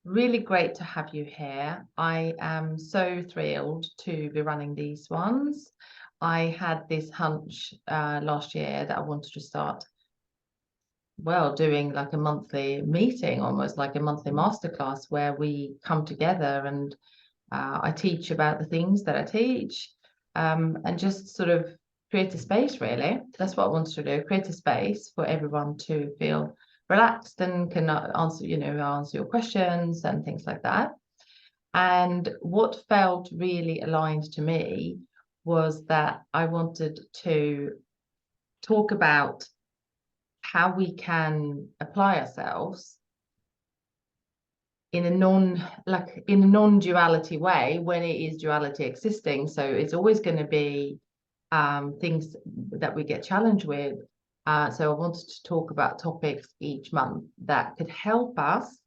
Really great to have you here. I am so thrilled to be running these ones. I had this hunch last year that I wanted to start, well, doing like a monthly meeting, almost like a monthly masterclass where we come together and I teach about the things that I teach, and just sort of create a space, really. That's what I wanted to do, create a space for everyone to feel relaxed and can answer your questions and things like that. And what felt really aligned to me was that I wanted to talk about how we can apply ourselves in a non-duality way when it is duality existing. So it's always going to be things that we get challenged with. So I wanted to talk about topics each month that could help us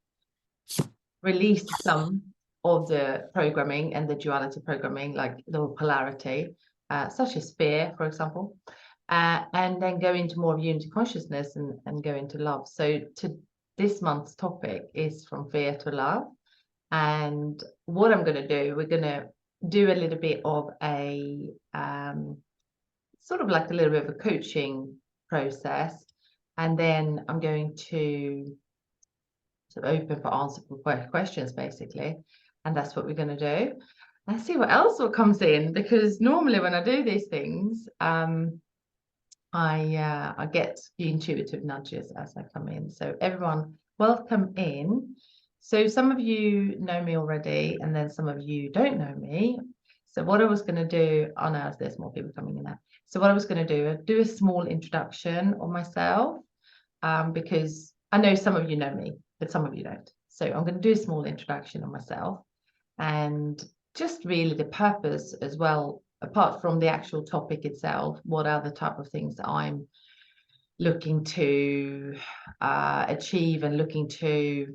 release some of the programming and the duality programming, like the polarity, such as fear, for example, and then go into more of unity consciousness and go into love. So this month's topic is from fear to love. And what I'm going to do, we're going to do a little bit of a sort of like a little bit of a coaching process. And then I'm going to sort of open for answer for questions, basically. And that's what we're going to do. Let's see what else comes in, because normally when I do these things, I get the intuitive nudges as I come in. So everyone, welcome in. So some of you know me already, and then some of you don't know me. So what I was going to do, oh no, there's more people coming in now. So what I was going to do a small introduction of myself, because I know some of you know me, but some of you don't. So I'm going to do a small introduction of myself, and just really the purpose as well, apart from the actual topic itself, what are the type of things that I'm looking to achieve and looking to,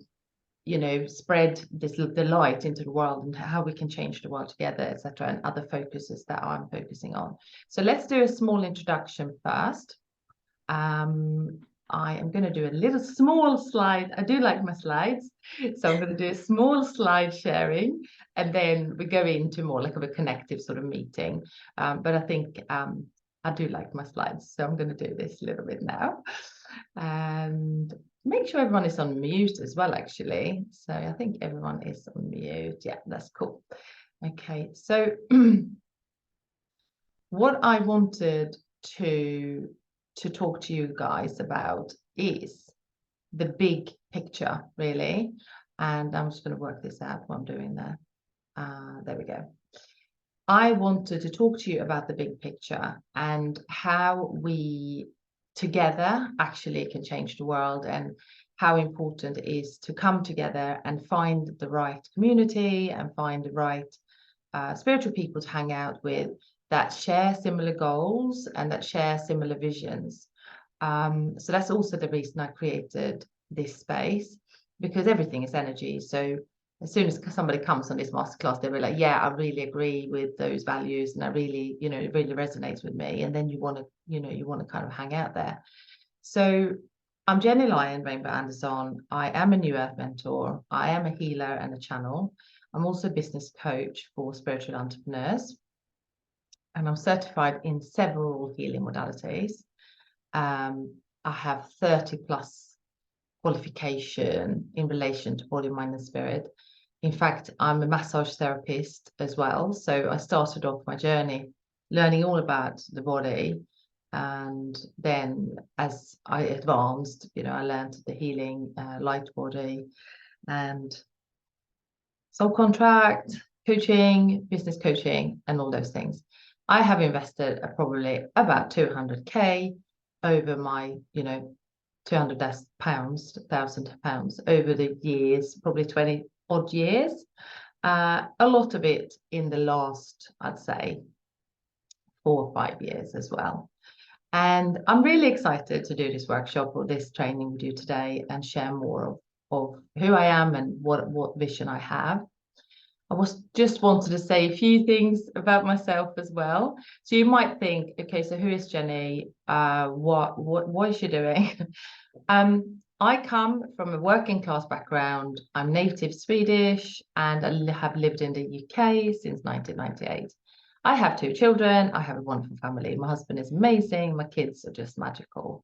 spread the light into the world, and how we can change the world together, etc., and other focuses that I'm focusing on. So let's do a small introduction first. I am going to do a little small slide. I do like my slides. So I'm going to do a small slide sharing, and then we go into more like of a connective sort of meeting. But I think I do like my slides. So I'm going to do this a little bit now. And make sure everyone is on mute as well, actually. So I think everyone is on mute. Yeah, that's cool. Okay, so what I wanted to talk to you guys about is the big picture, really. And I'm just going to work this out while I'm doing that. There we go. I wanted to talk to you about the big picture and how we together actually can change the world, and how important it is to come together and find the right community and find the right spiritual people to hang out with that share similar goals and that share similar visions. So that's also the reason I created this space, because everything is energy. So as soon as somebody comes on this masterclass, they're like, yeah, I really agree with those values, and I really, it really resonates with me. And then you want to kind of hang out there. So I'm Jenny Lyon Rainbow Anderson. I am a New Earth mentor. I am a healer and a channel. I'm also a business coach for spiritual entrepreneurs, and I'm certified in several healing modalities. I have 30 plus qualification in relation to body, mind, and spirit. In fact, I'm a massage therapist as well. So I started off my journey learning all about the body. And then as I advanced, I learned the healing, light body, and soul contract, coaching, business coaching, and all those things. I have invested probably about 200K over my, 1,000 pounds over the years, probably 20 odd years. A lot of it in the last, I'd say, 4 or 5 years as well. And I'm really excited to do this workshop or this training with you today and share more of who I am and what vision I have. I just wanted to say a few things about myself as well. So you might think, okay, so who is Jenny? What is she doing? I come from a working class background. I'm native Swedish and I have lived in the UK since 1998. I have 2 children. I have a wonderful family. My husband is amazing. My kids are just magical.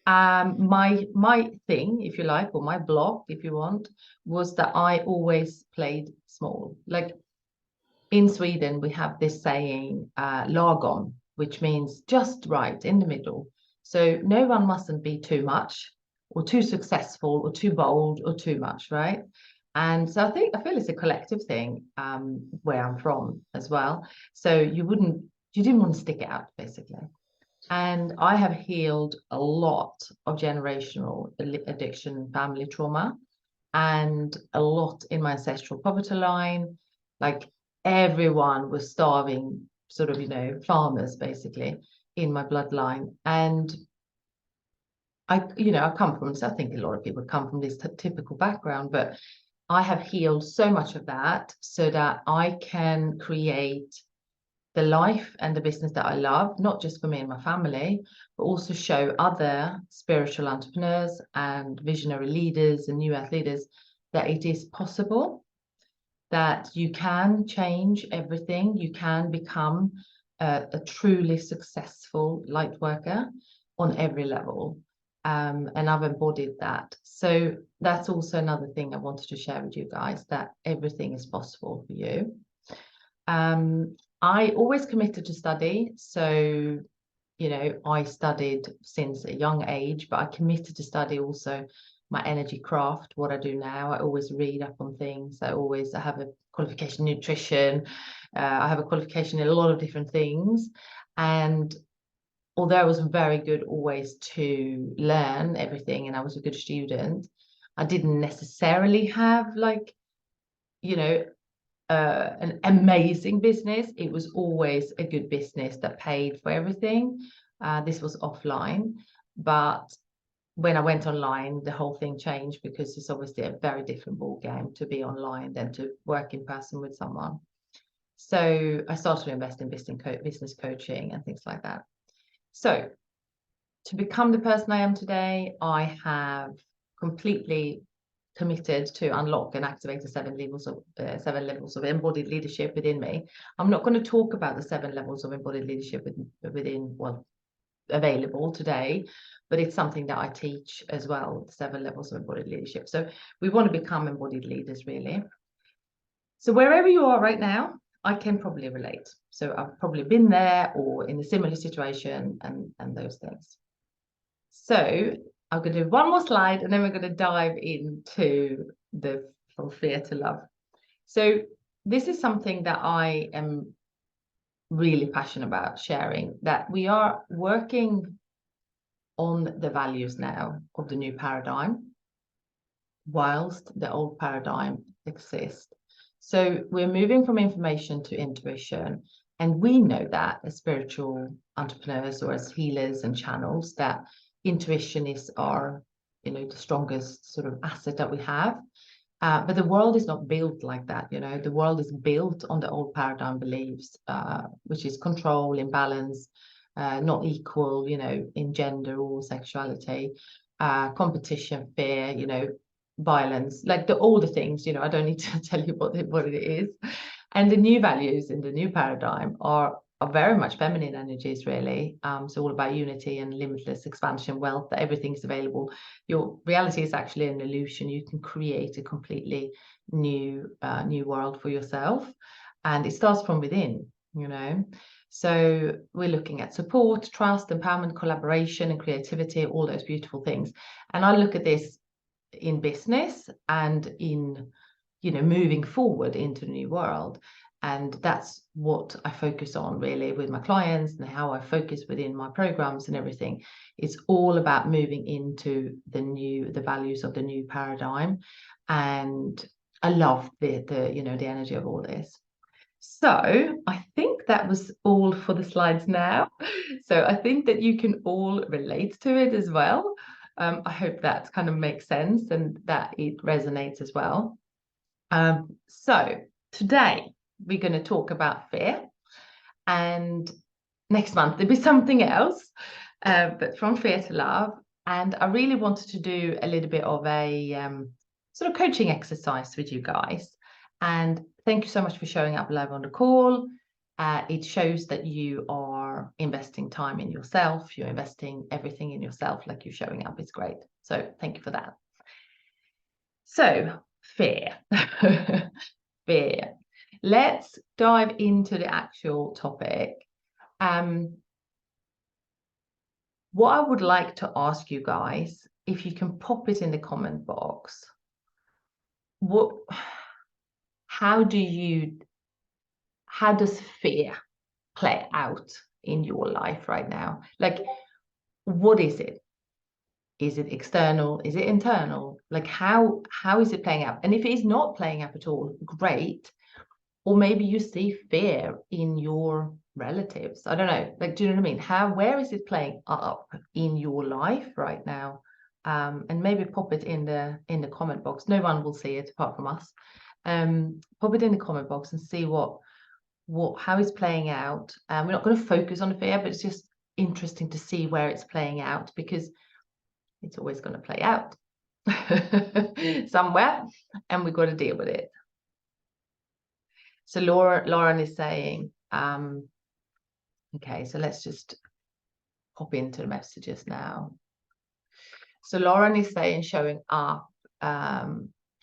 My thing, if you like, or my block, if you want, was that I always played small. Like in Sweden, we have this saying, lagom, which means just right in the middle. So no one mustn't be too much or too successful or too bold or too much, right? And so I feel it's a collective thing where I'm from as well. So you didn't want to stick it out, basically. And I have healed a lot of generational addiction, family trauma, and a lot in my ancestral poverty line. Like everyone was starving, sort of, farmers basically in my bloodline. And I come from, so I think a lot of people come from this typical background, but I have healed so much of that so that I can create the life and the business that I love, not just for me and my family, but also show other spiritual entrepreneurs and visionary leaders and new earth leaders that it is possible, that you can change everything. You can become a truly successful light worker on every level. And I've embodied that. So that's also another thing I wanted to share with you guys, that everything is possible for you. I always committed to study. So, I studied since a young age, but I committed to study also my energy craft, what I do now. I always read up on things. I have a qualification in nutrition. I have a qualification in a lot of different things. And although I was very good always to learn everything and I was a good student, I didn't necessarily have an amazing business. It was always a good business that paid for everything. This was offline, but when I went online, the whole thing changed because it's obviously a very different ball game to be online than to work in person with someone. So I started to invest in business coaching and things like that. So to become the person I am today, I have completely committed to unlock and activate the 7 levels of embodied leadership within me. I'm not going to talk about the 7 levels of embodied leadership available today, but it's something that I teach as well, 7 levels of embodied leadership. So we want to become embodied leaders, really. So wherever you are right now, I can probably relate. So I've probably been there or in a similar situation and those things. So I'm going to do one more slide and then we're going to dive into from fear to love. So this is something that I am really passionate about sharing, that we are working on the values now of the new paradigm whilst the old paradigm exists. So we're moving from information to intuition. And we know that as spiritual entrepreneurs or as healers and channels, that intuition is our, the strongest sort of asset that we have. But the world is not built like that. The world is built on the old paradigm beliefs, which is control, imbalance, not equal, in gender or sexuality, competition, fear, violence, like all the things, I don't need to tell you what it is. And the new values in the new paradigm are very much feminine energies, really. So all about unity and limitless expansion, wealth, that everything's available. Your reality is actually an illusion. You can create a completely new world for yourself. And it starts from within, So we're looking at support, trust, empowerment, collaboration, and creativity, all those beautiful things. And I look at this in business and in moving forward into the new world, and that's what I focus on really with my clients and how I focus within my programs and everything. It's all about moving into the values of the new paradigm, and I love the energy of all this. So I think that was all for the slides now. So I think that you can all relate to it as well. I hope that kind of makes sense and that it resonates as well. So today we're going to talk about fear, and next month there'll be something else. But from fear to love, And I really wanted to do a little bit of a sort of coaching exercise with you guys. And thank you so much for showing up live on the call. It shows that you are investing time in yourself. You're investing everything in yourself, like you're showing up. It's great. So thank you for that. So fear. Fear. Let's dive into the actual topic. What I would like to ask you guys, if you can pop it in the comment box, how does fear play out in your life right now? Like, what is it? Is it external? Is it internal? Like, how is it playing out? And if it is not playing out at all, great. Or maybe you see fear in your relatives. I don't know. Like, do you know what I mean? Where is it playing up in your life right now? And maybe pop it in the comment box. No one will see it apart from us. Pop it in the comment box and see how it's playing out. We're not going to focus on the fear, but it's just interesting to see where it's playing out, because it's always going to play out somewhere, and we've got to deal with it. So Lauren is saying, okay, so let's just pop into the messages now. So Lauren is saying, showing up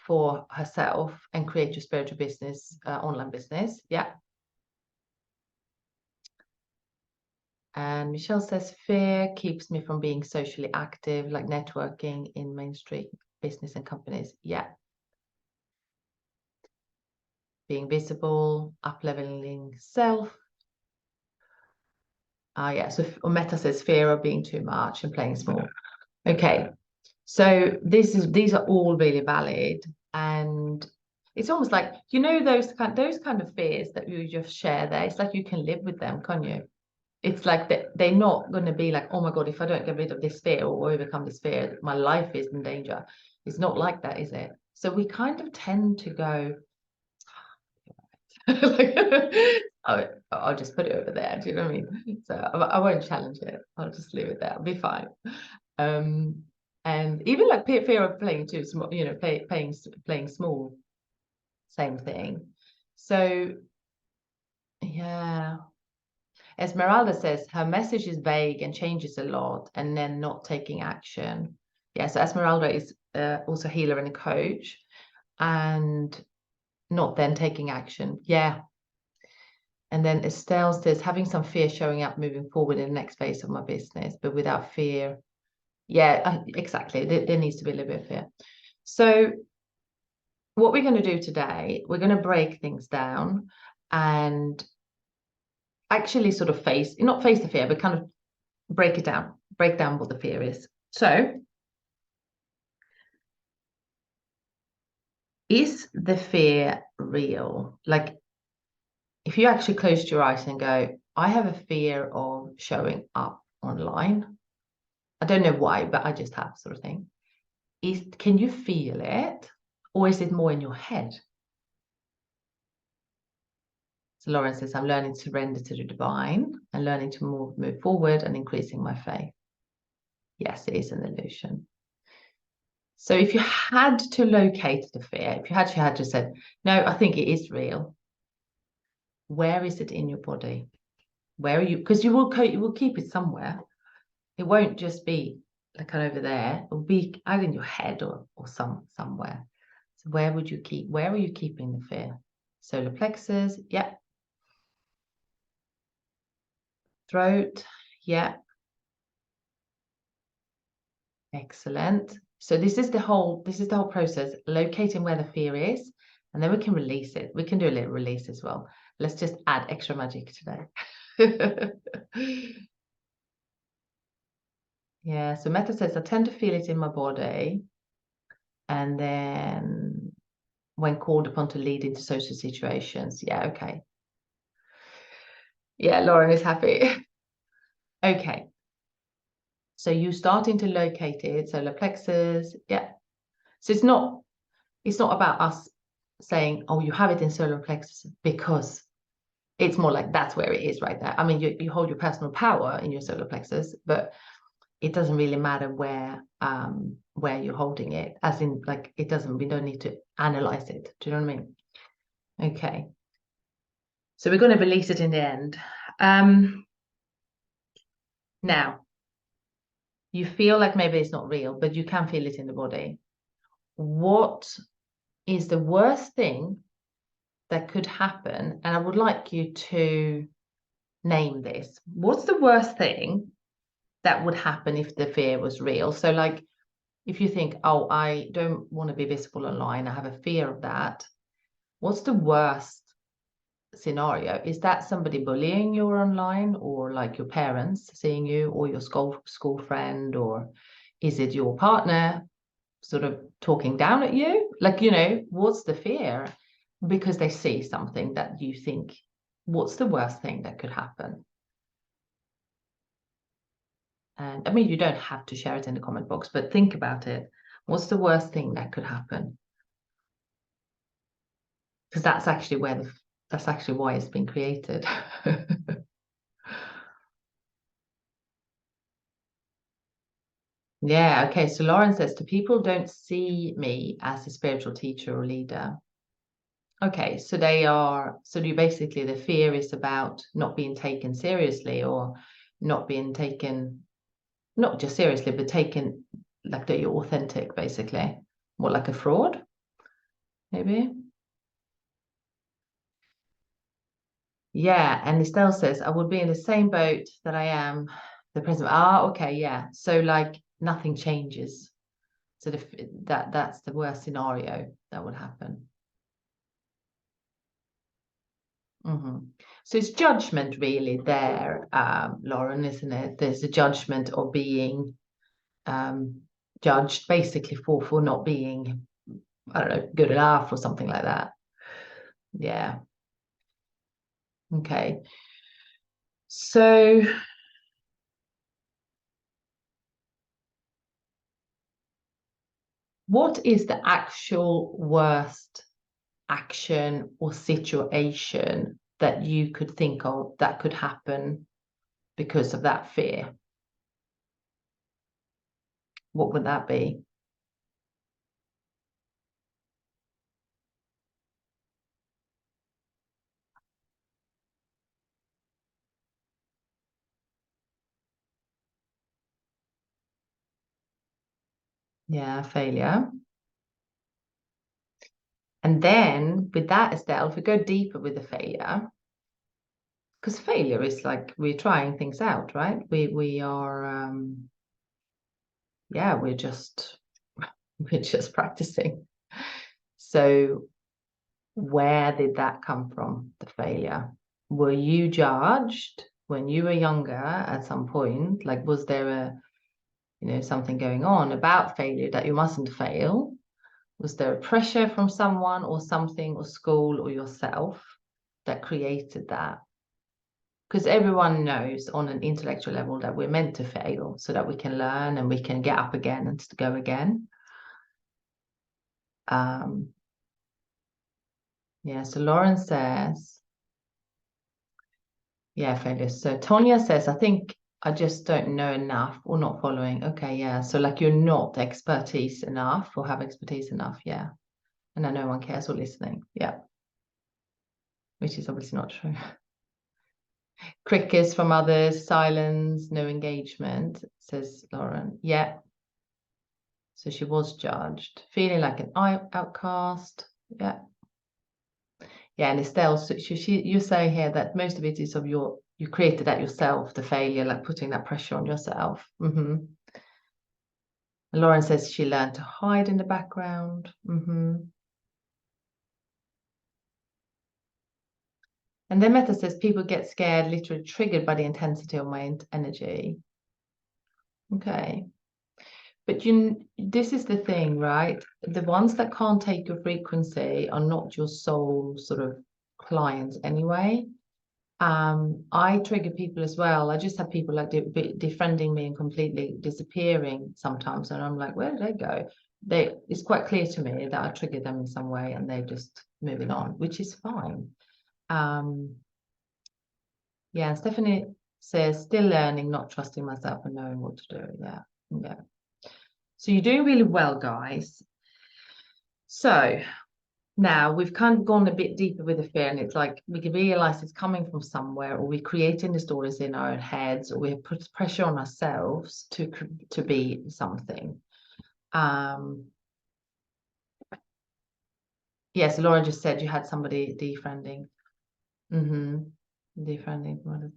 for herself and create your spiritual business, online business. Yeah. And Michelle says, fear keeps me from being socially active, like networking in mainstream business and companies. Yeah. Being visible, up-leveling self. Yeah, so Meta says fear of being too much and playing small. Okay, so these are all really valid, and it's almost like, you know, those kind of fears that you just share there. It's like you can live with them, can't you? It's like they're not going to be like, oh my God, if I don't get rid of this fear or overcome this fear, my life is in danger. It's not like that, is it? So we kind of tend to go, I'll just put it over there. Do you know what I mean? So I won't challenge it. I'll just leave it there. I'll be fine. And even like fear of playing too small, you know, playing small, same thing. So yeah. Esmeralda says her message is vague and changes a lot, and then not taking action. Yeah, so Esmeralda is also a healer and a coach, and not then taking action. Yeah. And then Estelle says, having some fear showing up moving forward in the next phase of my business, but without fear. Yeah, exactly. There needs to be a little bit of fear. So what we're going to do today, we're going to break things down and actually sort of not face the fear, but kind of break down what the fear is. So is the fear real? Like, if you actually closed your eyes and go, I have a fear of showing up online. I don't know why, but I just have, sort of thing. Can you feel it? Or is it more in your head? So Lauren says, I'm learning to surrender to the divine and learning to move forward and increasing my faith. Yes, it is an illusion. So if you had to locate the fear, if you actually had to say, no, I think it is real, where is it in your body? Where are you? Because you will keep it somewhere. It won't just be like over there. It will be either in your head or somewhere. So where are you keeping the fear? Solar plexus, yeah. Throat, yeah. Excellent. So this is the whole process, locating where the fear is, and then we can release it. We can do a little release as well. Let's just add extra magic today. Yeah, so Meta says, I tend to feel it in my body, and then when called upon to lead into social situations. Yeah, okay. Yeah, Lauren is happy. Okay. So you're starting to locate it, solar plexus. Yeah. So it's not about us saying, oh, you have it in solar plexus, because it's more like that's where it is right there. I mean, you hold your personal power in your solar plexus, but it doesn't really matter where you're holding it, as in like we don't need to analyze it. Do you know what I mean? Okay. So we're going to release it in the end. Now, you feel like maybe it's not real, but you can feel it in the body. What is the worst thing that could happen? And I would like you to name this. What's the worst thing that would happen if the fear was real? So like, if you think, oh, I don't want to be visible online, I have a fear of that. What's the worst scenario? Is that somebody bullying you online, or like your parents seeing you, or your school friend, or is it your partner sort of talking down at you? Like, what's the fear? Because they see something that you think, what's the worst thing that could happen? And I mean, you don't have to share it in the comment box, but think about it. What's the worst thing that could happen? Because that's actually why it's been created. Yeah, okay. So Lauren says, "To people don't see me as a spiritual teacher or leader." Okay, so you basically, the fear is about not being taken seriously, or not being taken, not just seriously, but taken like that you're authentic, basically. What, like a fraud, maybe? Yeah, and Estelle says, "I would be in the same boat that I am the present." Ah, okay, yeah. So like nothing changes. So that's the worst scenario that would happen. So it's judgment really there, Lauren, isn't it? There's a judgment of being judged basically for not being, I don't know, good enough or something like that. Yeah. Okay. So what is the actual worst action or situation that you could think of that could happen because of that fear? What would that be? Yeah, failure. And then with that, Estelle, if we go deeper with the failure, because failure is like we're trying things out, right? We are yeah, we're just practicing. So where did that come from, the failure? Were you judged when you were younger at some point? Like, was there something going on about failure that you mustn't fail? Was there a pressure from someone or something or school or yourself that created that? Because everyone knows on an intellectual level that we're meant to fail so that we can learn and we can get up again and go again. Yeah, so Lauren says, yeah, failure. So Tonya says, "I think I just don't know enough or not following." Okay, yeah. So like you're not expertise enough or have expertise enough, yeah. And I know no one cares or listening, yeah. Which is obviously not true. Crickets from others, silence, no engagement, says Lauren. Yeah. So she was judged, feeling like an outcast. Yeah. Yeah, and Estelle, so you say here that most of it is of you created that yourself, the failure, like putting that pressure on yourself. And Lauren says she learned to hide in the background. And then Meta says people get scared, literally triggered by the intensity of my energy. Okay. But this is the thing, right? The ones that can't take your frequency are not your soul sort of clients anyway. I trigger people as well. I just have people like defriending me and completely disappearing sometimes, and I'm like, where did they go? It's quite clear to me that I triggered them in some way, and they're just moving on, which is fine. Yeah, says, still learning, not trusting myself and knowing what to do. Yeah, yeah. So you're doing really well, guys. So now we've kind of gone a bit deeper with the fear, and it's like we can realize it's coming from somewhere, or we're creating the stories in our own heads, or we put pressure on ourselves to be something. Yes, Laura just said you had somebody defriending. Defriending.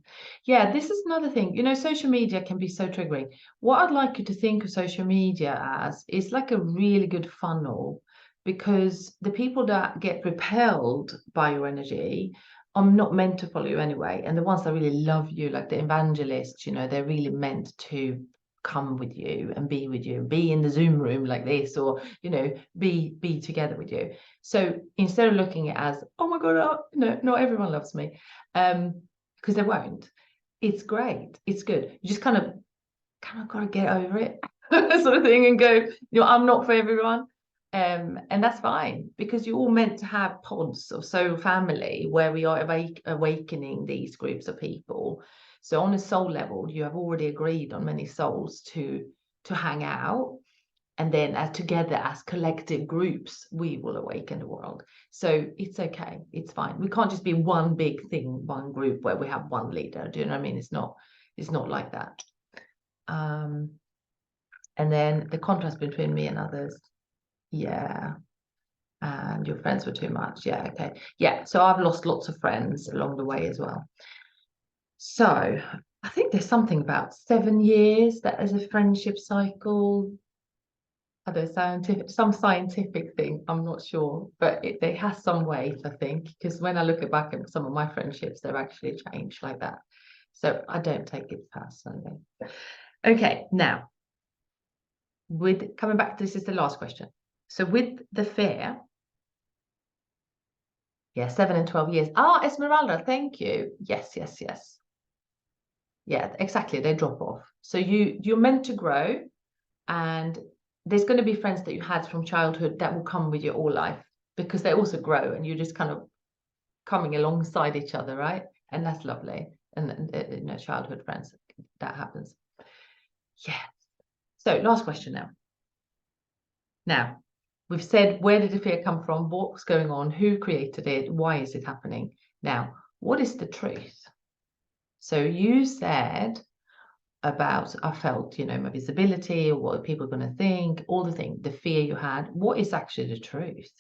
Yeah, this is another thing. You know, social media can be so triggering. What I'd like you to think of social media as is like a really good funnel, because the people that get repelled by your energy are not meant to follow you anyway. And the ones that really love you, like the evangelists, you know, they're really meant to come with you and be with you, be in the Zoom room like this, or, you know, be together with you. So instead of looking at it as, oh my God, no, not everyone loves me, because they won't. It's great. It's good. You just kind of got to get over it, sort of thing, and go, you know, I'm not for everyone. And that's fine, because you're all meant to have pods of soul family where we are awakening these groups of people. So on a soul level, you have already agreed on many souls to hang out. And then together as collective groups, we will awaken the world. So it's okay. It's fine. We can't just be one big thing, one group where we have one leader. Do you know what I mean? It's not like that. And then the contrast between me and others. Yeah. And your friends were too much. Yeah. Okay. Yeah. So I've lost lots of friends along the way as well. So I think there's something about 7 years that as a friendship cycle. Some scientific thing, I'm not sure, but it has some weight, I think, because when I look back at some of my friendships, they've actually changed like that. So I don't take it personally. Okay, now, with coming back, this is the last question. So with the fear, yeah, 7 and 12 years. Ah, Esmeralda, thank you. Yes. Yeah, exactly. They drop off. So you're meant to grow, and there's going to be friends that you had from childhood that will come with you all life, because they also grow and you're just kind of coming alongside each other, right? And that's lovely. And you know, childhood friends, that happens. Yeah. So last question now. Now, we've said, where did the fear come from? What's going on? Who created it? Why is it happening? Now, what is the truth? So you said about, I felt, you know, my visibility, or what are people going to think, all the things, the fear you had. What is actually the truth?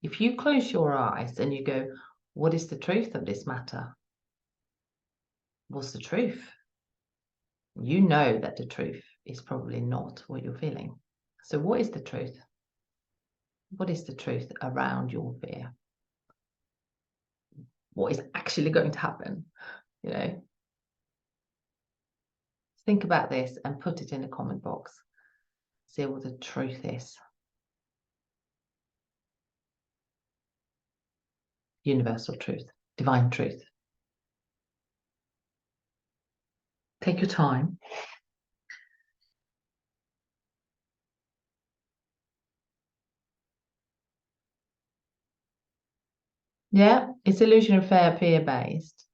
If you close your eyes and you go, what is the truth of this matter? What's the truth? You know that the truth is probably not what you're feeling. So what is the truth? What is the truth around your fear? What is actually going to happen? You know, think about this and put it in the comment box. See what the truth is. Universal truth, divine truth. Take your time. Yeah, it's illusionary fear-based.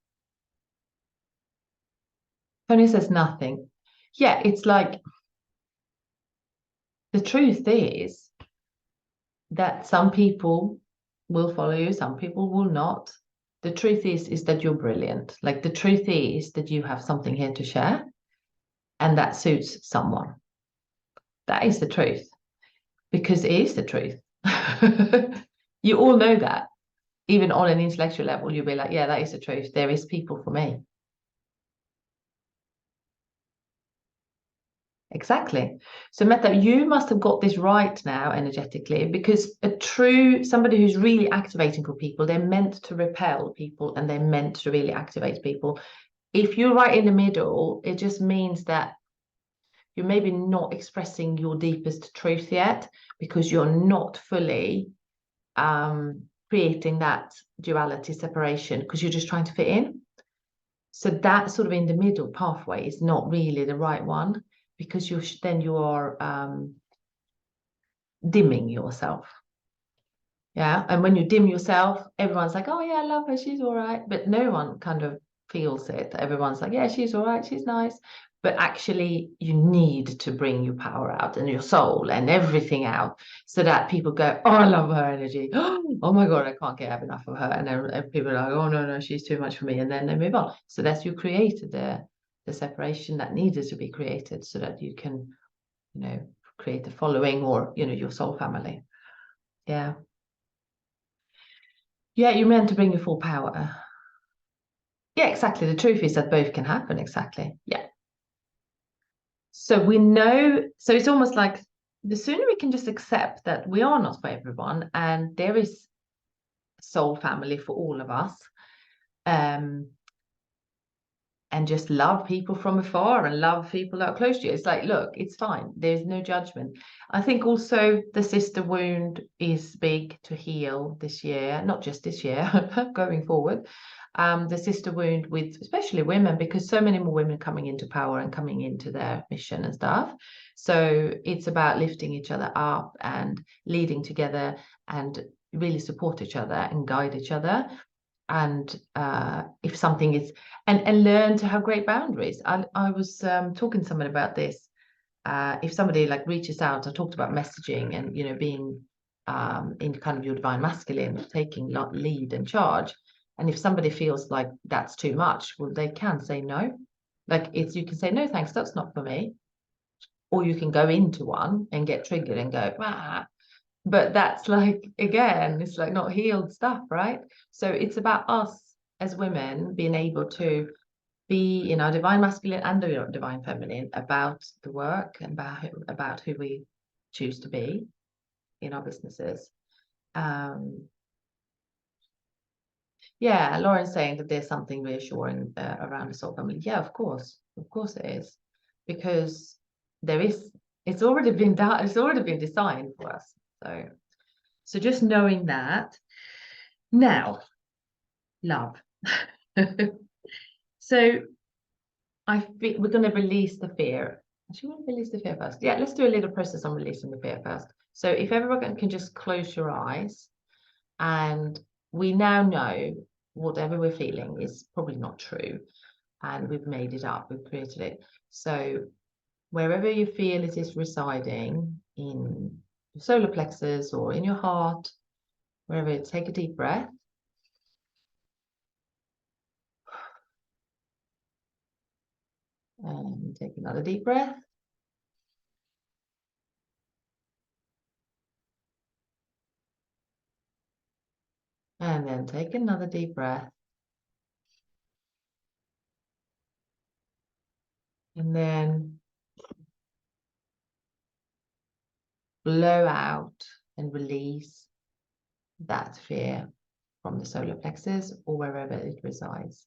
Tony says nothing. Yeah, it's like, the truth is that some people will follow you, some people will not. The truth is that you're brilliant. Like, the truth is that you have something here to share, and that suits someone. That is the truth, because it is the truth. You all know that. Even on an intellectual level, you'll be like, yeah, that is the truth. There is people for me. Exactly. So Meta, you must have got this right now energetically, because somebody who's really activating for people, they're meant to repel people and they're meant to really activate people. If you're right in the middle, it just means that you're maybe not expressing your deepest truth yet, because you're not fully creating that duality separation, because you're just trying to fit in. So that sort of in the middle pathway is not really the right one, because you are dimming yourself. Yeah. And when you dim yourself, everyone's like, oh yeah, I love her, she's all right. But no one kind of feels it. Everyone's like, yeah, she's all right, she's nice. But actually, you need to bring your power out and your soul and everything out so that people go, oh, I love her energy. Oh my God, I can't get enough of her. And then people are like, oh, no, she's too much for me. And then they move on. So that's you created the separation that needed to be created so that you can, create the following or, your soul family. Yeah. Yeah, you're meant to bring your full power. Yeah, exactly. The truth is that both can happen. Exactly. Yeah. So we know, so it's almost like the sooner we can just accept that we are not for everyone and there is a soul family for all of us, and just love people from afar and love people that are close to you. It's like, look, it's fine. There's no judgment. I think also the sister wound is big to heal this year, not just this year, going forward. The sister wound with especially women, because so many more women coming into power and coming into their mission and stuff. So it's about lifting each other up and leading together and really support each other and guide each other. And if something is, and learn to have great boundaries. I was talking to someone about this. If somebody like reaches out, I talked about messaging and being in kind of your divine masculine, taking lead and charge. And if somebody feels like that's too much, well, they can say no. Like you can say, no, thanks, that's not for me. Or you can go into one and get triggered and go, ah. But that's like, again, it's like not healed stuff, right? So it's about us as women being able to be in our divine masculine and our divine feminine about the work and about who we choose to be in our businesses. Yeah, Lauren's saying that there's something reassuring around the soul family. Yeah, of course it is, because there is. It's already been done. It's already been designed for us. So just knowing that. Now, love. So we're going to release the fear. Actually, we'll release the fear first. Yeah, let's do a little process on releasing the fear first. So if everyone can just close your eyes, and we now know whatever we're feeling is probably not true, and we've made it up, we've created it. So wherever you feel it is residing, in your solar plexus or in your heart, wherever it is, take a deep breath. And take another deep breath. And then take another deep breath. And then blow out and release that fear from the solar plexus or wherever it resides.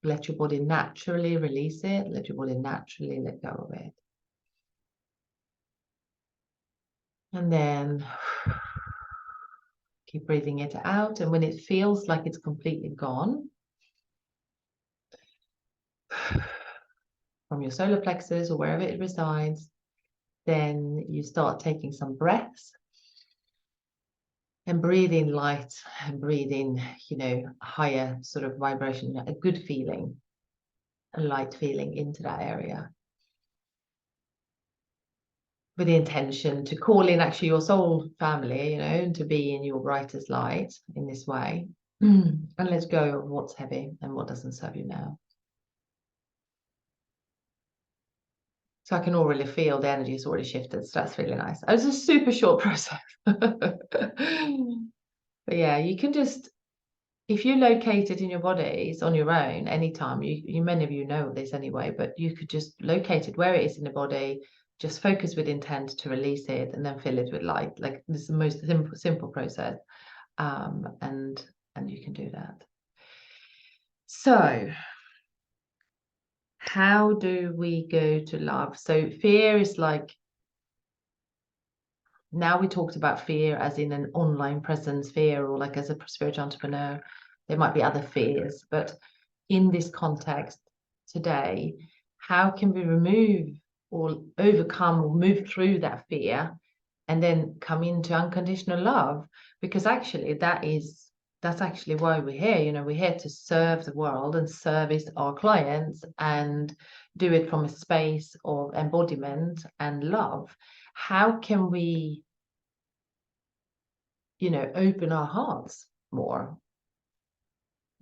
Let your body naturally release it. Let your body naturally let go of it. And then keep breathing it out. And when it feels like it's completely gone from your solar plexus or wherever it resides, then you start taking some breaths and breathe in light and breathe in, higher sort of vibration, a good feeling, a light feeling into that area, with the intention to call in actually your soul family, and to be in your brightest light in this way. And let go of what's heavy and what doesn't serve you now. So I can already feel the energy is already shifted. So that's really nice. It was a super short process. But yeah, you can just, if you locate it in your bodies on your own, anytime, many of you know this anyway, but you could just locate it where it is in the body, just focus with intent to release it and then fill it with light. Like, this is the most simple process. And you can do that. So how do we go to love? So fear is like, now we talked about fear as in an online presence fear, or like as a spiritual entrepreneur, there might be other fears, but in this context today, how can we remove or overcome or move through that fear and then come into unconditional love, because actually that's actually why we're here. You know, we're here to serve the world and service our clients and do it from a space of embodiment and love. How can we, you know, open our hearts more?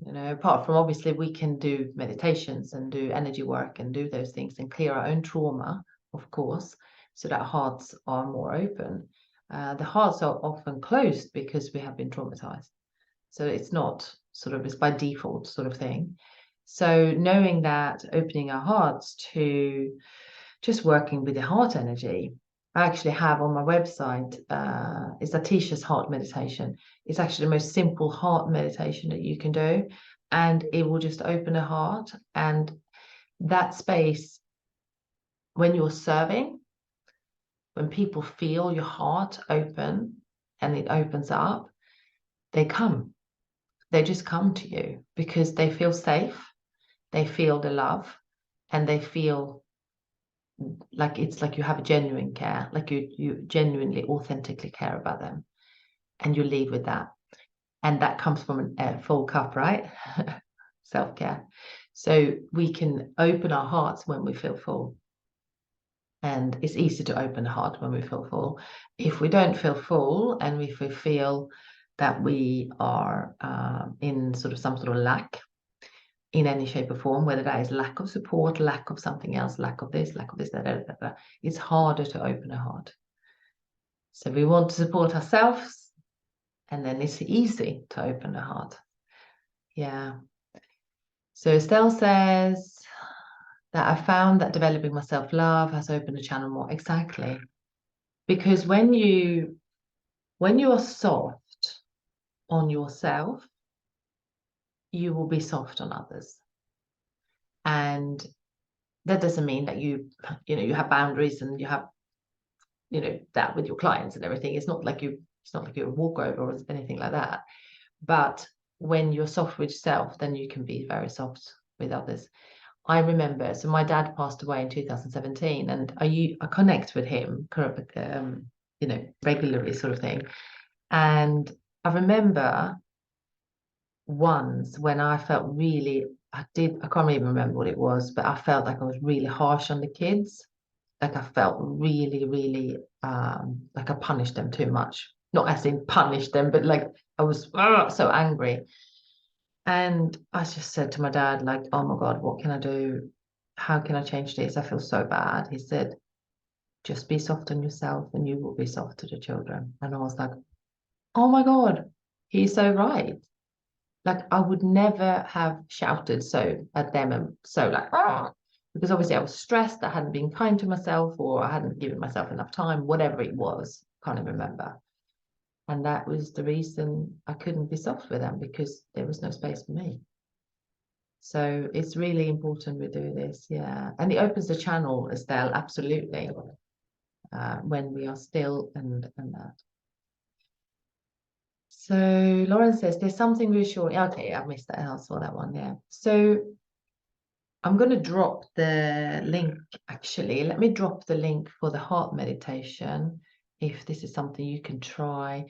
You know, apart from obviously we can do meditations and do energy work and do those things and clear our own trauma, of course, so that hearts are more open. The hearts are often closed because we have been traumatized. So it's not sort of, it's by default sort of thing. So knowing that, opening our hearts to just working with the heart energy. I actually have on my website, it's Atisha's heart meditation. It's actually the most simple heart meditation that you can do. And it will just open a heart. And that space, when you're serving, when people feel your heart open and it opens up, they come. They just come to you because they feel safe, they feel the love, and they feel like it's like you have a genuine care, like you genuinely, authentically care about them, and you leave with that. And that comes from a full cup, right? Self-care. So we can open our hearts when we feel full. And it's easy to open a heart when we feel full. If we don't feel full and if we feel that we are in sort of some sort of lack in any shape or form, whether that is lack of support, lack of something else, lack of this, that, it's harder to open a heart. So we want to support ourselves, and then it's easy to open a heart. Yeah. So Estelle says that I found that developing my self-love has opened the channel more. Exactly. Because when you are soft on yourself, you will be soft on others. And that doesn't mean that you you have boundaries and you have, that with your clients and everything. It's not like you're a walkover or anything like that. But when you're soft with yourself, then you can be very soft with others. I remember, so my dad passed away in 2017, and I connect with him, regularly sort of thing. And I remember once when I felt really, I can't even remember what it was, but I felt like I was really harsh on the kids. Like I felt really, really like I punished them too much. Not as in punished them, but like I was so angry. And I just said to my dad, like, oh my God, what can I do? How can I change this? I feel so bad. He said, just be soft on yourself and you will be soft to the children. And I was like, oh my God, he's so right. Like I would never have shouted so at them and so like, because obviously I was stressed. I hadn't been kind to myself, or I hadn't given myself enough time, whatever it was, can't even remember. And that was the reason I couldn't be soft with them, because there was no space for me. So it's really important we do this, yeah. And it opens the channel, Estelle, absolutely, when we are still and that. So Lauren says, there's something reassuring. Okay, I missed that. I saw that one, yeah. So I'm going to drop the link, actually. Let me drop the link for the heart meditation, if this is something you can try.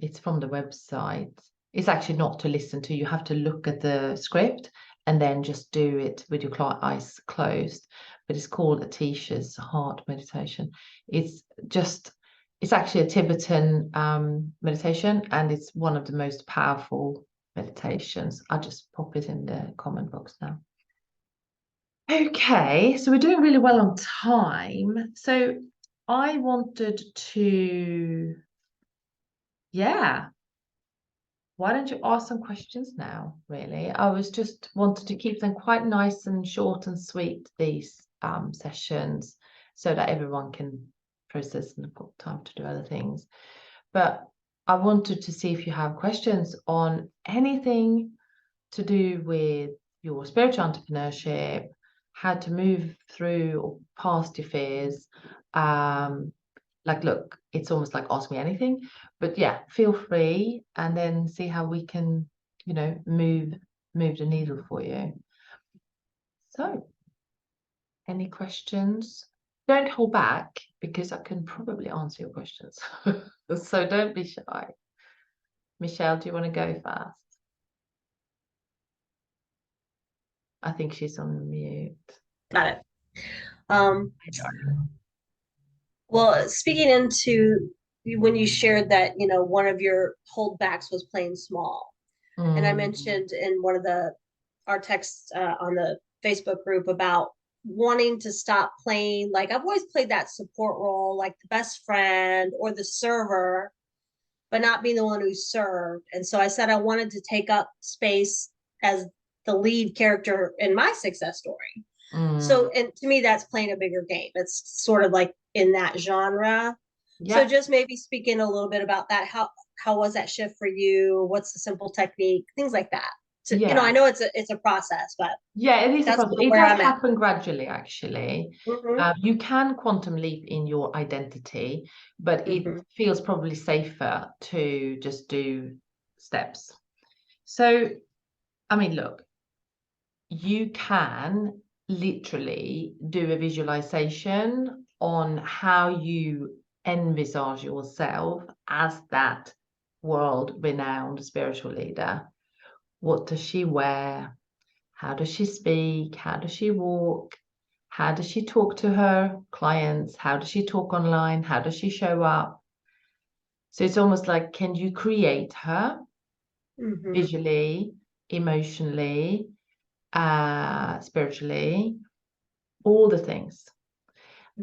It's from the website. It's actually not to listen to. You have to look at the script and then just do it with your eyes closed. But it's called Atisha's heart meditation. It's actually a Tibetan meditation, and it's one of the most powerful meditations. I'll just pop it in the comment box now. Okay, so we're doing really well on time. So I wanted to, yeah, why don't you ask some questions now, really? I was just wanted to keep them quite nice and short and sweet, these sessions, so that everyone can process and put time to do other things. But I wanted to see if you have questions on anything to do with your spiritual entrepreneurship, how to move through or past your fears. Like, look, it's almost like ask me anything, but yeah, feel free, and then see how we can, move the needle for you. So, any questions? don't hold back, because I can probably answer your questions. So don't be shy. Michelle, do you want to go first? I think she's on mute. Got it. Um, well, speaking into when you shared that, one of your holdbacks was playing small. And I mentioned in one of our texts on the Facebook group about wanting to stop playing. Like I've always played that support role, like the best friend or the server, but not being the one who served. And so I said I wanted to take up space as the lead character in my success story. So, and to me, that's playing a bigger game. It's sort of like in that genre. So, Yeah. just maybe speaking a little bit about that. How was that shift for you? What's the simple technique? Things like that. So, I Yeah. know it's a process, but Yeah, it is a that's process. It where does I'm at. happen gradually, actually. Mm-hmm, You can quantum leap in your identity, but it mm-hmm, feels probably safer to just do steps. So, I mean, look, you can literally do a visualization on how you envisage yourself as that world-renowned spiritual leader. What does she wear? How does she speak? How does she walk? How does she talk to her clients? How does she talk online? How does she show up? So it's almost like, can you create her mm-hmm, visually, emotionally, spiritually, all the things?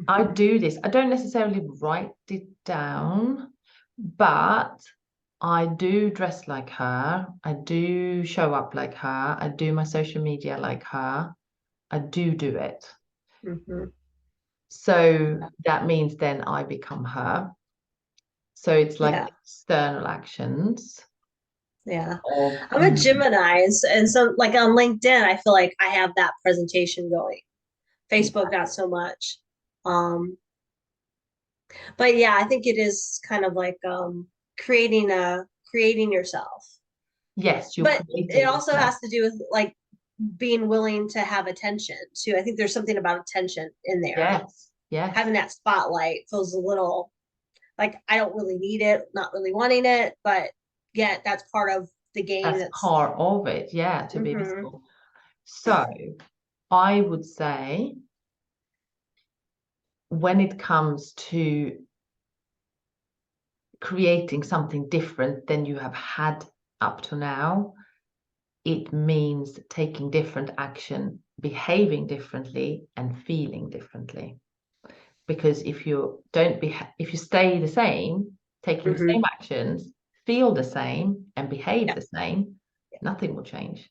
I mm-hmm, do this. I don't necessarily write it down, but I do dress like her. I do show up like her. I do my social media like her. I do it. mm-hmm. So that means then I become her. So it's like Yeah, external actions yeah. of I'm a Gemini, and so like on LinkedIn, I feel like I have that presentation going. Facebook, not so much. Um, but yeah, I think it is kind of like creating yourself. yes, you're But it creating also yourself. has to do with like being willing to have attention too. I think there's something about attention in there. Yes, yes. Having that spotlight feels a little like I don't really need it, not really wanting it, but yeah, that's part of the game. That's That's part of it, yeah, to be mm-hmm, visible. So I would say when it comes to creating something different than you have had up to now, it means taking different action, behaving differently, and feeling differently. Because if you stay the same, taking the mm-hmm, same actions, feel the same, and behave yeah, the same, nothing will change.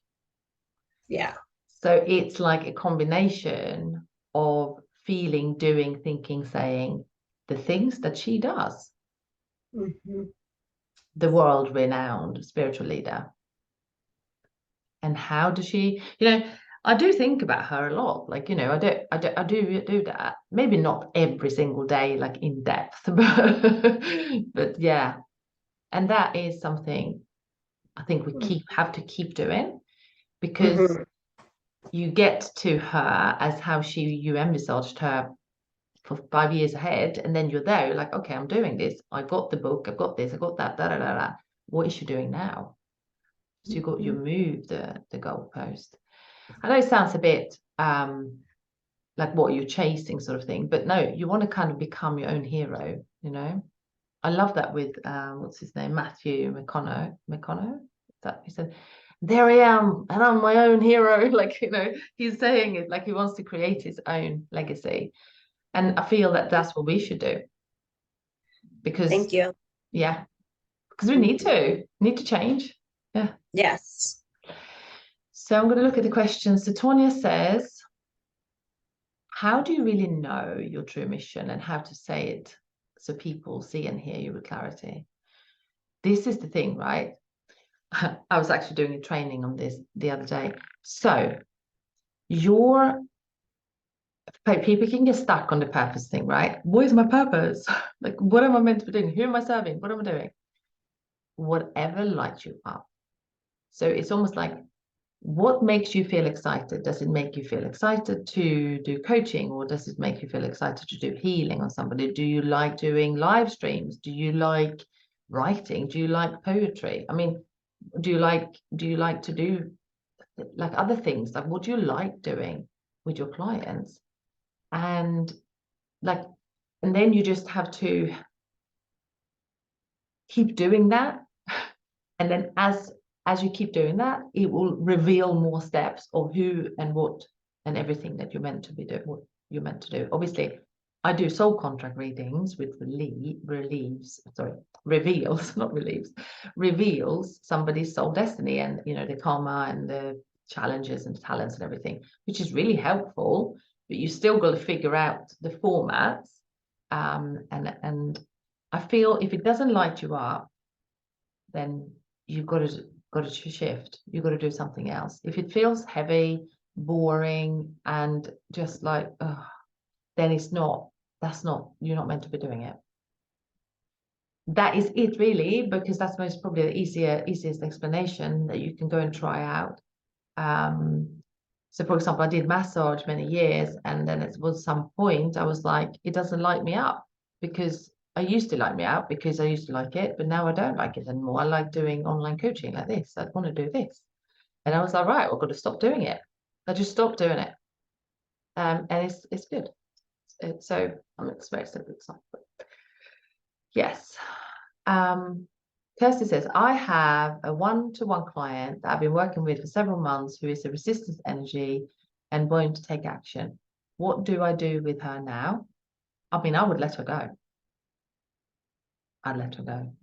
yeah, So it's like a combination of feeling, doing, thinking, saying the things that she does, mm-hmm, the world renowned spiritual leader. And how does she, I do think about her a lot. Like, I do that. Maybe not every single day, like in depth, but yeah. And that is something I think we have to keep doing, because mm-hmm, you get to her as how you envisaged her for 5 years ahead, and then you're there, you're like, okay, I'm doing this. I got the book, I've got this, I got that, da da da da. What is she doing now? So you mm-hmm. move the goalpost. I know it sounds a bit like what you're chasing sort of thing, but no, you want to kind of become your own hero. I love that with what's his name, Matthew McConaughey. That he said, "There I am, and I'm my own hero." Like, he's saying it like he wants to create his own legacy, and I feel that that's what we should do, because Thank you. yeah, because we need Mm-hmm. to change. Yeah. Yes. So I'm going to look at the questions. So Tonya says, "How do you really know your true mission and how to say it so people see and hear you with clarity?" This is the thing, right? I was actually doing a training on this the other day. So your people can get stuck on the purpose thing, right? What is my purpose? Like, what am I meant to be doing? Who am I serving? What am I doing? Whatever lights you up. So it's almost like what makes you feel excited? Does it make you feel excited to do coaching, or does it make you feel excited to do healing on somebody? Do you like doing live streams? Do you like writing? Do you like poetry? I mean, do you like to do like other things? Like, what do you like doing with your clients? And like, and then you just have to keep doing that. And then as you keep doing that, it will reveal more steps of who and what and everything that you're meant to be doing, what you're meant to do. Obviously, I do soul contract readings, which reveals, not relieves, reveals somebody's soul destiny and, you know, the karma and the challenges and talents and everything, which is really helpful, but you still got to figure out the formats. And I feel if it doesn't light you up, then you've got to shift. You've got to do something else. If it feels heavy, boring, and just like, then you're not meant to be doing it. That is it really, because that's most probably the easiest explanation that you can go and try out. So for example, I did massage many years, and then it was some point I was like, it doesn't light me up, because I used to light me up because I used to like it, but now I don't like it anymore. I like doing online coaching like this. I want to do this. And I was like, right, I've got to stop doing it. I just stopped doing it. And it's good. So I'm very excited. Yes. Kirsty says, I have a one-to-one client that I've been working with for several months who is a resistance energy and won't take action. What do I do with her now? I mean, I would let her go. I'd let her go.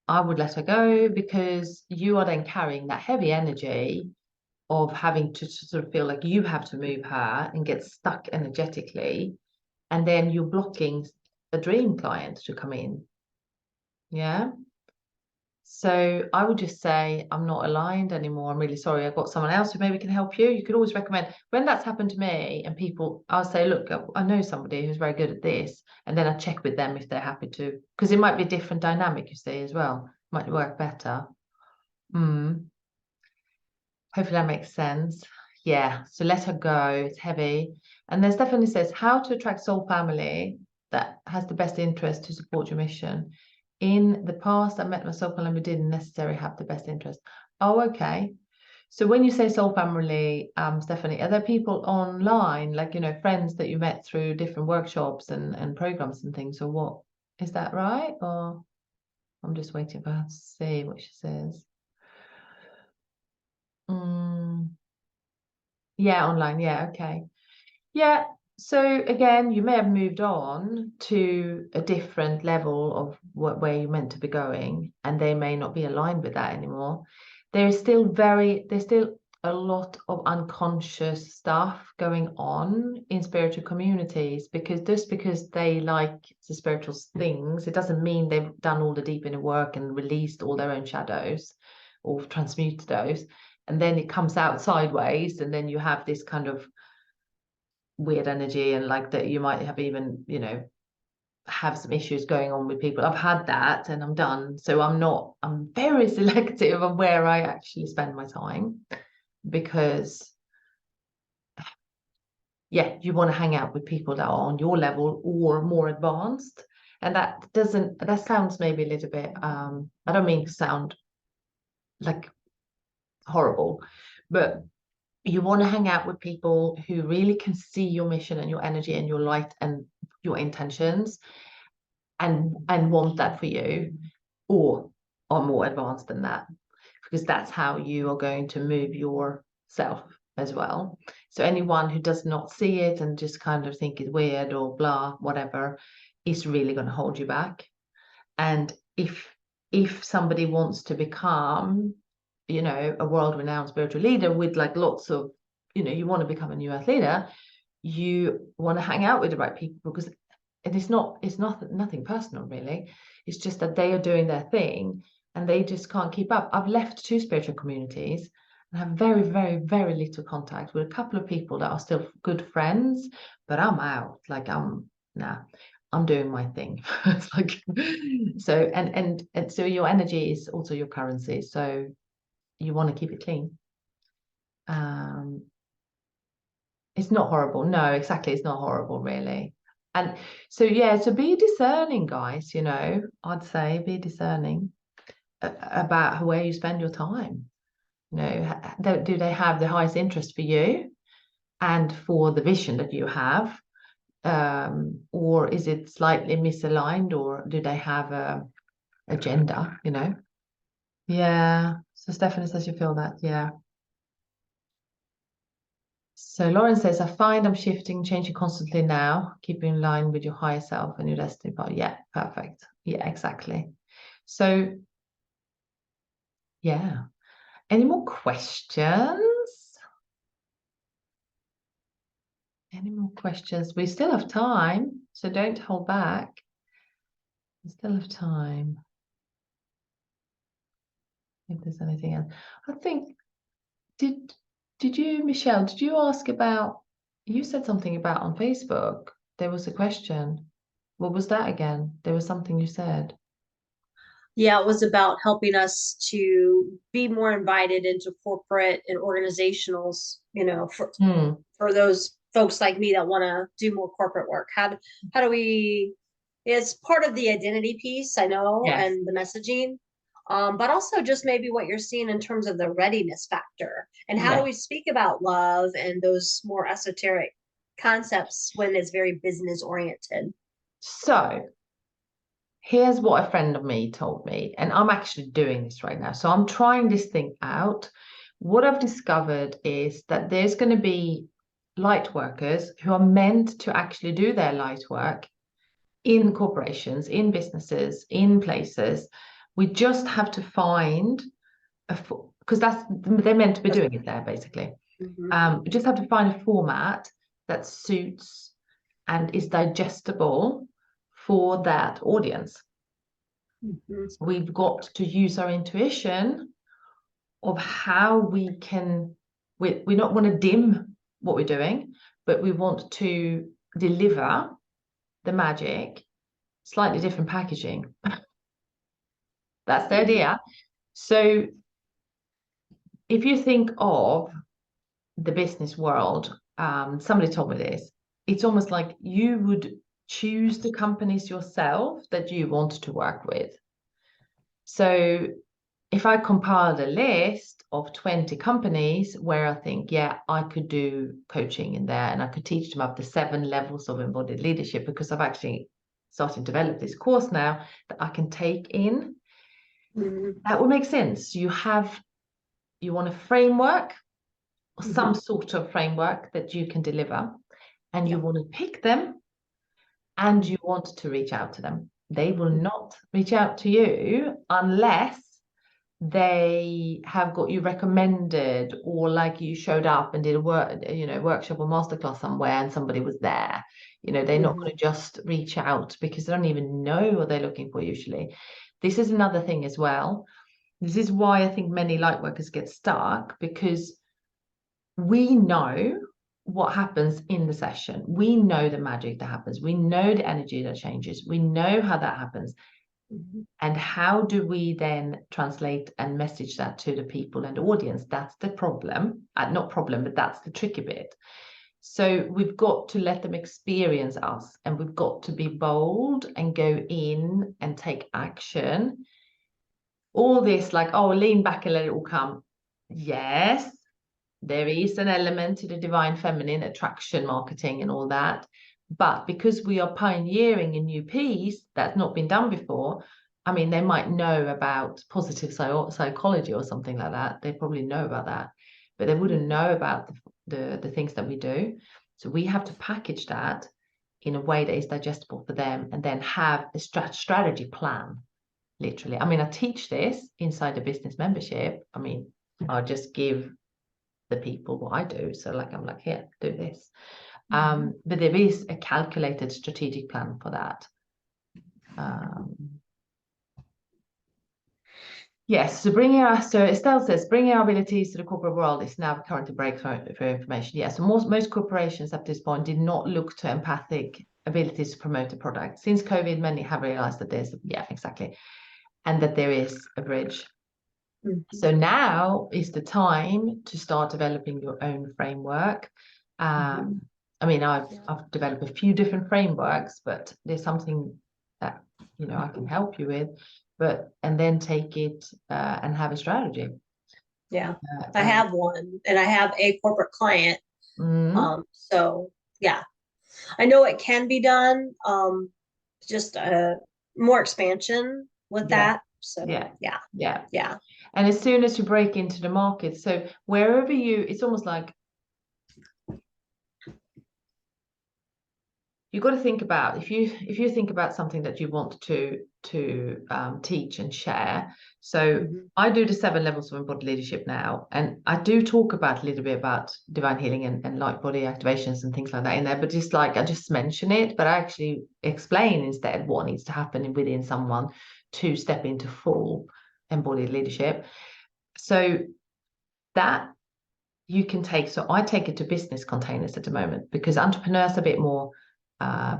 I would let her go, because you are then carrying that heavy energy of having to sort of feel like you have to move her and get stuck energetically. And then you're blocking a dream client to come in. Yeah. So I would just say, I'm not aligned anymore. I'm really sorry. I've got someone else who maybe can help you. You could always recommend, when that's happened to me and people, I'll say, look, I know somebody who's very good at this. And then I check with them if they're happy to, because it might be a different dynamic, you see, as well. Might work better. Hopefully that makes sense. Yeah, so let her go. It's heavy. And then Stephanie says, how to attract soul family that has the best interest to support your mission. In the past, I met my soul family, but didn't necessarily have the best interest. Oh, okay. So when you say soul family, Stephanie, are there people online, like, you know, friends that you met through different workshops and programs and things, or what? Is that right? Or I'm just waiting for her to see what she says. Yeah, online. Yeah, okay. Yeah. So again, you may have moved on to a different level of where you're meant to be going, and they may not be aligned with that anymore. There's still a lot of unconscious stuff going on in spiritual communities, because just because they like the spiritual things, it doesn't mean they've done all the deep inner work and released all their own shadows or transmuted those. And then it comes out sideways, and then you have this kind of weird energy, and like that you might have even, you know, have some issues going on with people. I've had that, and I'm done. So I'm very selective of where I actually spend my time, because yeah, you want to hang out with people that are on your level or more advanced. And that sounds maybe a little bit, I don't mean to sound like horrible, but you want to hang out with people who really can see your mission and your energy and your light and your intentions, and want that for you, or are more advanced than that, because that's how you are going to move yourself as well. So anyone who does not see it and just kind of think it's weird or blah, whatever, is really going to hold you back. And if somebody wants to become, you know, a world-renowned spiritual leader with like lots of, you know, you want to become a new earth leader, you want to hang out with the right people, because it's nothing personal really. It's just that they are doing their thing and they just can't keep up. I've left 2 spiritual communities and have very, very, very little contact with a couple of people that are still good friends, but I'm out. Like I'm doing my thing. It's like, so and so your energy is also your currency, so you want to keep it clean. It's not horrible. No, exactly. It's not horrible, really. And so, yeah, so be discerning, guys, you know, I'd say be discerning about where you spend your time. You know, do they have the highest interest for you and for the vision that you have? Or is it slightly misaligned, or do they have a agenda, you know? Yeah. So Stephanie says you feel that. Yeah. So Lauren says, I find I'm shifting, changing constantly now, keeping in line with your higher self and your destiny path. Yeah, perfect. Yeah, exactly. So, yeah. Any more questions? Any more questions? We still have time, so don't hold back. We still have time. If there's anything else. I think, did you, Michelle, did you ask about, you said something about on Facebook, there was a question. What was that again? There was something you said. Yeah, it was about helping us to be more invited into corporate and organizationals, you know, for those folks like me that want to do more corporate work. How do we, it's part of the identity piece, I know, Yes. and the messaging, but also just maybe what you're seeing in terms of the readiness factor and how do we speak about love and those more esoteric concepts when it's very business oriented. So here's what a friend of me told me, and I'm actually doing this right now. So I'm trying this thing out. What I've discovered is that there's going to be light workers who are meant to actually do their light work in corporations, in businesses, in places. We just have to find because they're meant to be doing it there, basically. We just have to find a format that suits and is digestible for that audience. So we've got to use our intuition of how we can, we not want to dim what we're doing, but we want to deliver the magic, slightly different packaging. That's the idea. So if you think of the business world, somebody told me this, it's almost like you would choose the companies yourself that you want to work with. So if I compiled a list of 20 companies where I think, yeah, I could do coaching in there and I could teach them up to 7 levels of embodied leadership, because I've actually started to develop this course now that I can take in, that would make sense. You want a framework or some sort of framework that you can deliver, and you want to pick them and you want to reach out to them. They will not reach out to you unless they have got you recommended, or like you showed up and did a workshop or masterclass somewhere and somebody was there. They're not going to just reach out because they don't even know what they're looking for usually. This is another thing as well. This is why I think many light workers get stuck, because we know what happens in the session. We know the magic that happens. We know the energy that changes. We know how that happens. And how do we then translate and message that to the people and the audience? That's the problem. Not problem, but that's the tricky bit. So we've got to let them experience us, and we've got to be bold and go in and take action. All this like, oh, lean back and let it all come. Yes, there is an element to the divine feminine, attraction marketing and all that. But because we are pioneering a new piece that's not been done before, I mean, they might know about positive psychology or something like that. They probably know about that, but they wouldn't know about the things that we do. So we have to package that in a way that is digestible for them, and then have a strategy plan, literally. I mean, I teach this inside the business membership. I mean, I'll just give the people what I do. So like, I'm like, here, do this. But there is a calculated strategic plan for that. Yes, so Estelle says, bringing our abilities to the corporate world is now currently breakthrough for information. Yes, so most corporations at this point did not look to empathic abilities to promote a product. Since COVID, many have realized that there's, yeah, exactly. And that there is a bridge. So now is the time to start developing your own framework. I mean, I've developed a few different frameworks, but there's something that, you know, I can help you with, and then take it and have a strategy. Yeah, I have one, and I have a corporate client. So yeah, I know it can be done. Just more expansion with that. So yeah. And as soon as you break into the market, so wherever it's almost like you've got to think about, if you think about something that you want to teach and share. So I do the 7 levels of embodied leadership now, and I do talk about a little bit about divine healing and light body activations and things like that in there, but just like I just mention it, but I actually explain instead what needs to happen within someone to step into full embodied leadership. So that you can take, so I take it to business containers at the moment, because entrepreneurs are a bit more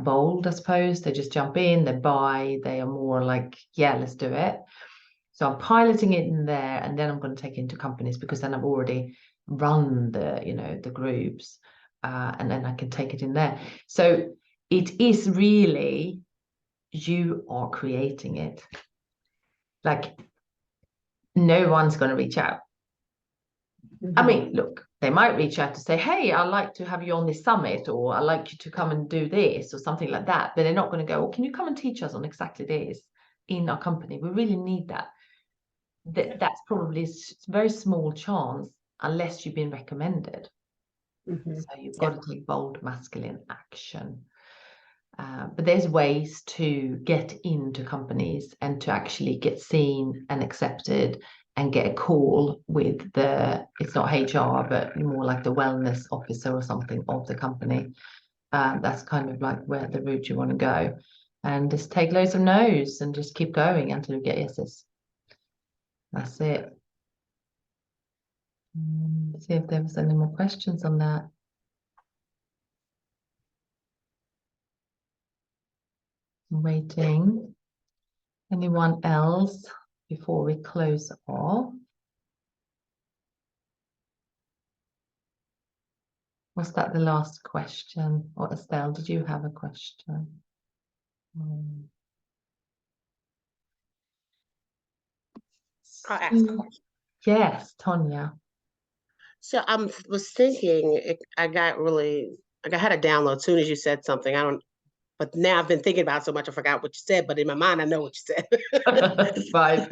bold, I suppose. They just jump in, they buy, they are more like, yeah, let's do it. So I'm piloting it in there, and then I'm going to take it into companies, because then I've already run the, you know, the groups, and then I can take it in there. So it is really, you are creating it. Like, no one's going to reach out. I mean, look, they might reach out to say, hey, I'd like to have you on this summit, or I'd like you to come and do this, or something like that. But they're not going to go, well, can you come and teach us on exactly this in our company? We really need that. That's probably a very small chance, unless you've been recommended. So you've got to take bold masculine action. But there's ways to get into companies and to actually get seen and accepted and get a call with it's not HR, but more like the wellness officer or something of the company. That's kind of like where the route you want to go. And just take loads of no's and just keep going until you get yeses. That's it. Let's see if there was any more questions on that. I'm waiting. Anyone else before we close off? Was that the last question? Or Estelle, did you have a question? I'll ask a question. Yes, Tonya. So I was thinking, I had a download as soon as you said something. But now I've been thinking about it so much I forgot what you said, but in my mind I know what you said. Right.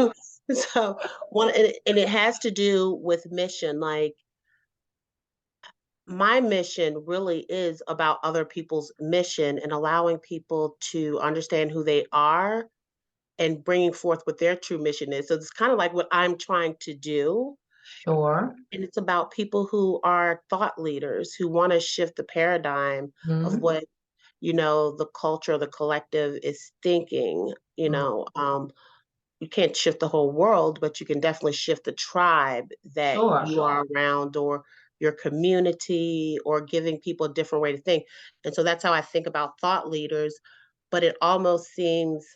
So and it has to do with mission. Like, my mission really is about other people's mission and allowing people to understand who they are and bringing forth what their true mission is. So it's kind of like what I'm trying to do. Sure. And it's about people who are thought leaders, who want to shift the paradigm of what, you know, the culture, the collective is thinking. You know, you can't shift the whole world, but you can definitely shift the tribe that you are around, or your community, or giving people a different way to think. And so that's how I think about thought leaders. But it almost seems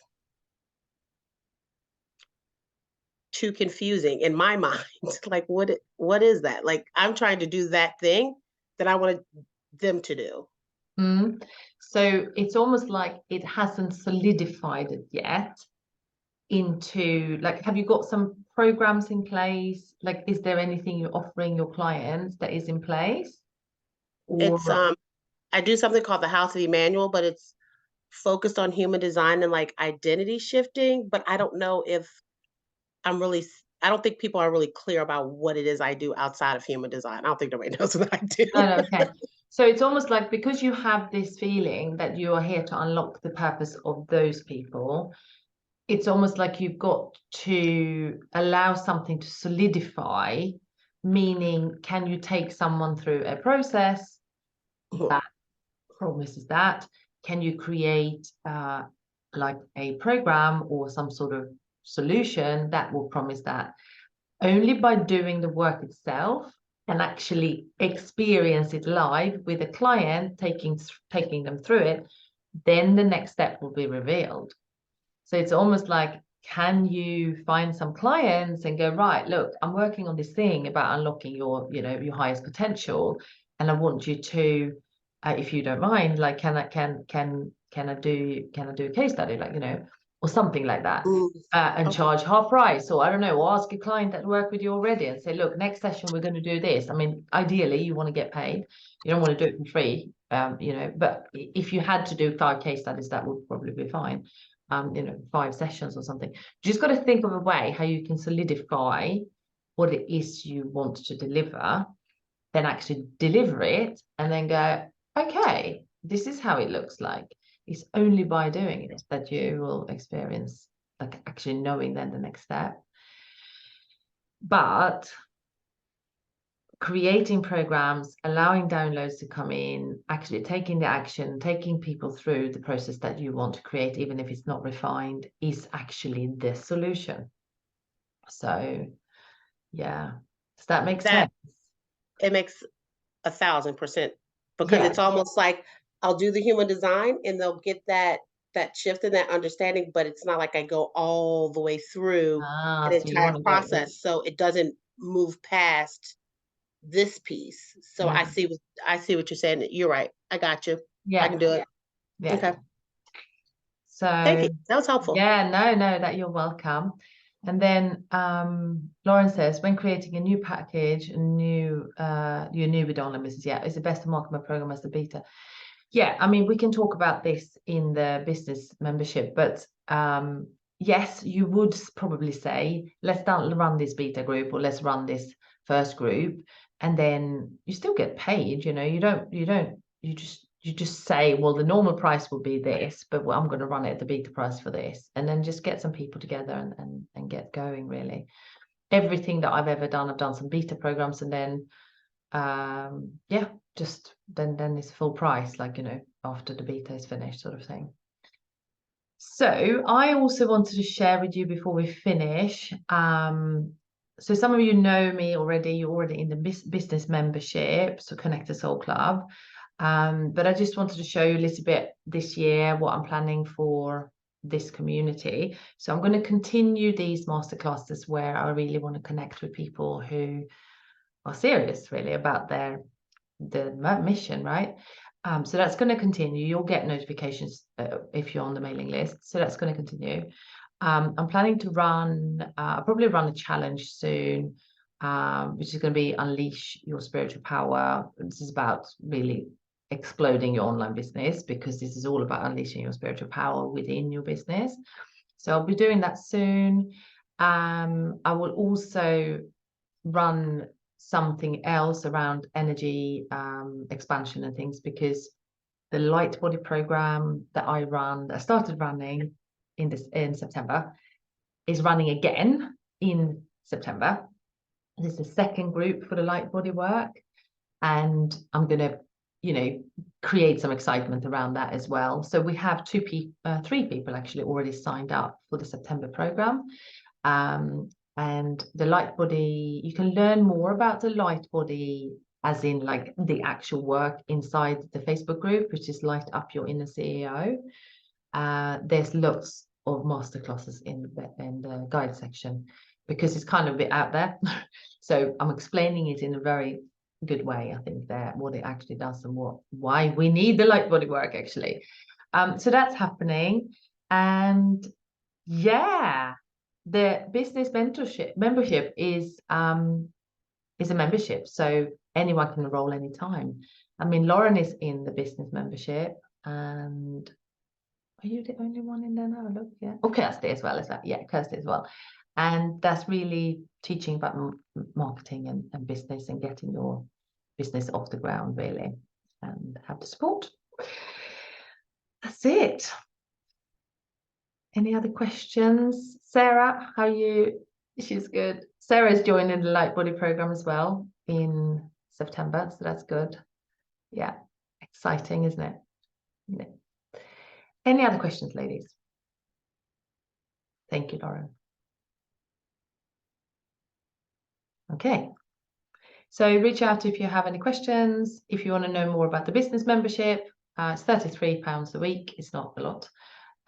too confusing in my mind. Like, what is that? Like, I'm trying to do that thing that I wanted them to do. So it's almost like it hasn't solidified it yet into, like, have you got some programs in place? Like, is there anything you're offering your clients that is in place? Or... It's I do something called the House of Emmanuel, but it's focused on human design and like identity shifting. But I don't know if I don't think people are really clear about what it is I do outside of human design. I don't think nobody knows what I do. Oh, okay. So it's almost like, because you have this feeling that you are here to unlock the purpose of those people, it's almost like you've got to allow something to solidify, meaning, can you take someone through a process that promises that? Can you create like a program or some sort of solution that will promise that? Only by doing the work itself and actually experience it live with a client, taking them through it, then the next step will be revealed. So it's almost like can you find some clients and go, right, look, I'm working on this thing about unlocking your, you know, your highest potential, and I want you to, if you don't mind, like, can I do a case study, like, you know, or something like that, and Okay. charge half price, or I don't know, or ask a client that work with you already and say, look, next session we're going to do this. I mean, ideally you want to get paid, you don't want to do it for free, you know, but if you had to do 5 case studies, that would probably be fine. You know, 5 sessions or something. You just got to think of a way how you can solidify what it is you want to deliver, then actually deliver it, and then go, okay, this is how it looks like. It's only by doing it that you will experience, like, actually knowing then the next step. But creating programs, allowing downloads to come in, actually taking the action, taking people through the process that you want to create, even if it's not refined, is actually the solution. So, yeah, does that make sense? It makes 1,000%, because Yeah. it's almost like I'll do the human design and they'll get that shift and that understanding, but it's not like I go all the way through an So you entire want to go, process, so it doesn't move past this piece. So I see what you're saying. You're right. I got you. I can do it. yeah. Okay. So Thank you. That was helpful. yeah, no, that you're welcome. And then Lauren says, when creating a new package, a new you're new with online business, yeah, is it best to market my program as the beta? Yeah, I mean, we can talk about this in the business membership, but yes, you would probably say, let's run this beta group, or let's run this first group, and then you still get paid. You know, you just say, well, the normal price will be this, but I'm going to run it at the beta price for this, and then just get some people together and get going. Really, everything that I've ever done, I've done some beta programs, and then yeah, just then it's full price, like, you know, after the beta is finished, sort of thing. So I also wanted to share with you before we finish, so some of you know me already, you're already in the business membership, so Connect the Soul Club, but I just wanted to show you a little bit this year what I'm planning for this community. So I'm going to continue these masterclasses where I really want to connect with people who are serious really about the mission, right? So that's going to continue. You'll get notifications if you're on the mailing list. So that's going to continue. I'm planning to probably run a challenge soon, which is going to be Unleash Your Spiritual Power. This is about really exploding your online business, because this is all about unleashing your spiritual power within your business. So I'll be doing that soon. I will also run something else around energy expansion and things, because the LIGHTBODY program that I started running in September, is running again in September. This is the second group for the LIGHTBODY work, and I'm going to, you know, create some excitement around that as well. So we have 3 people actually already signed up for the September program. And the LIGHTBODY, you can learn more about the LIGHTBODY, as in like the actual work, inside the Facebook group, which is Light Up Your Inner CEO. There's lots of masterclasses in the guide section, because it's kind of a bit out there. So I'm explaining it in a very good way, I think, that what it actually does and why we need the LIGHTBODY work actually. So that's happening. And yeah, the business membership is a membership, so anyone can enroll anytime. I mean, Lauren is in the business membership, and are you the only one in there now? Look, yeah. Oh, Kirsty as well, is that? Yeah, Kirsty as well. And that's really teaching about marketing and business, and getting your business off the ground, really, and have the support. That's it. Any other questions? Sarah, how are you? She's good. Sarah's joining the LIGHTBODY program as well in September, so that's good. Yeah, exciting, isn't it? Yeah. Any other questions, ladies? Thank you, Lauren. Okay. So reach out if you have any questions. If you want to know more about the business membership, it's £33 a week. It's not a lot.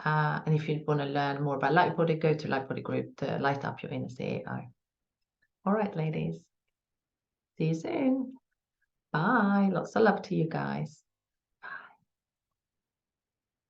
And if you want to learn more about LIGHTBODY, go to LIGHTBODY group to light up your inner CEO. All right, ladies. See you soon. Bye. Lots of love to you guys.